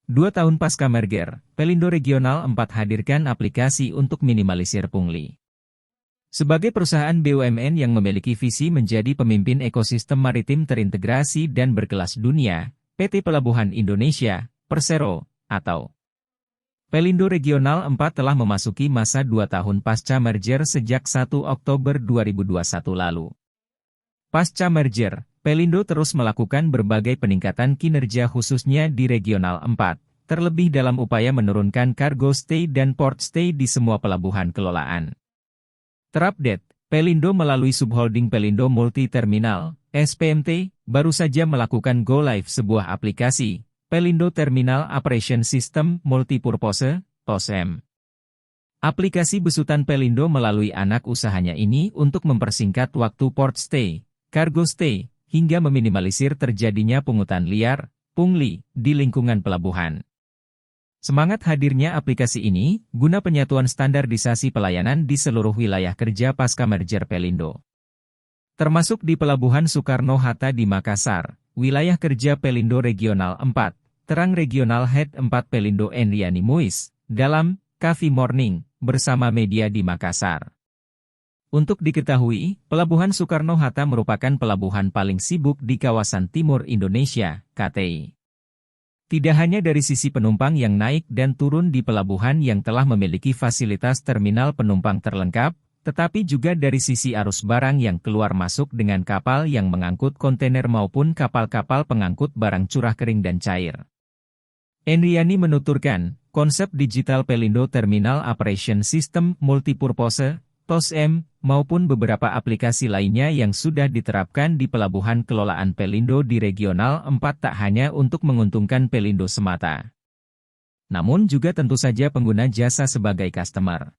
2 tahun pasca merger, Pelindo Regional 4 hadirkan aplikasi untuk minimalisir pungli. Sebagai perusahaan BUMN yang memiliki visi menjadi pemimpin ekosistem maritim terintegrasi dan berkelas dunia, PT Pelabuhan Indonesia, Persero, atau Pelindo Regional 4 telah memasuki masa 2 tahun pasca merger sejak 1 Oktober 2021 lalu. Pasca merger, Pelindo terus melakukan berbagai peningkatan kinerja khususnya di Regional 4, terlebih dalam upaya menurunkan cargo stay dan port stay di semua pelabuhan kelolaan. Terupdate, Pelindo melalui subholding Pelindo Multi Terminal, SPMT, baru saja melakukan go live sebuah aplikasi, Pelindo Terminal Operation System Multipurpose, TOSM. Aplikasi besutan Pelindo melalui anak usahanya ini untuk mempersingkat waktu port stay, cargo stay, hingga meminimalisir terjadinya pungutan liar, pungli, di lingkungan pelabuhan. Semangat hadirnya aplikasi ini, guna penyatuan standarisasi pelayanan di seluruh wilayah kerja pasca merger Pelindo. Termasuk di Pelabuhan Soekarno-Hatta di Makassar, wilayah kerja Pelindo Regional 4, Terang Regional Head 4 Pelindo Enriani Muiz, dalam Coffee Morning, bersama media di Makassar. Untuk diketahui, Pelabuhan Soekarno-Hatta merupakan pelabuhan paling sibuk di kawasan timur Indonesia, KTI. Tidak hanya dari sisi penumpang yang naik dan turun di pelabuhan yang telah memiliki fasilitas terminal penumpang terlengkap, tetapi juga dari sisi arus barang yang keluar masuk dengan kapal yang mengangkut kontainer maupun kapal-kapal pengangkut barang curah kering dan cair. Enriani menuturkan, konsep digital Pelindo Terminal Operation System Multipurpose, TOSM, maupun beberapa aplikasi lainnya yang sudah diterapkan di pelabuhan kelolaan Pelindo di Regional 4 tak hanya untuk menguntungkan Pelindo semata, namun juga tentu saja pengguna jasa sebagai customer.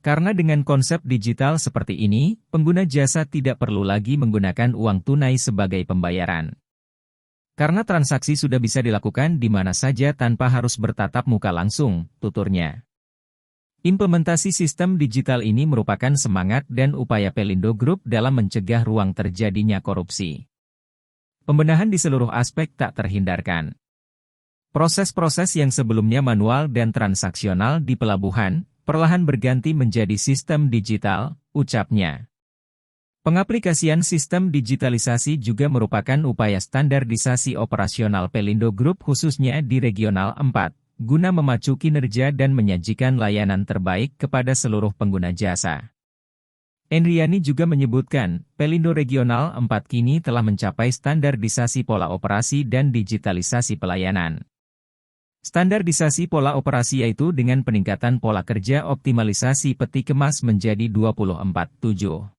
Karena dengan konsep digital seperti ini, pengguna jasa tidak perlu lagi menggunakan uang tunai sebagai pembayaran. Karena transaksi sudah bisa dilakukan di mana saja tanpa harus bertatap muka langsung, tuturnya. Implementasi sistem digital ini merupakan semangat dan upaya Pelindo Group dalam mencegah ruang terjadinya korupsi. Pembenahan di seluruh aspek tak terhindarkan. Proses-proses yang sebelumnya manual dan transaksional di pelabuhan, perlahan berganti menjadi sistem digital, ucapnya. Pengaplikasian sistem digitalisasi juga merupakan upaya standarisasi operasional Pelindo Group khususnya di Regional 4. Guna memacu kinerja dan menyajikan layanan terbaik kepada seluruh pengguna jasa. Enriani juga menyebutkan, Pelindo Regional 4 kini telah mencapai standarisasi pola operasi dan digitalisasi pelayanan. Standarisasi pola operasi yaitu dengan peningkatan pola kerja optimalisasi peti kemas menjadi 24/7.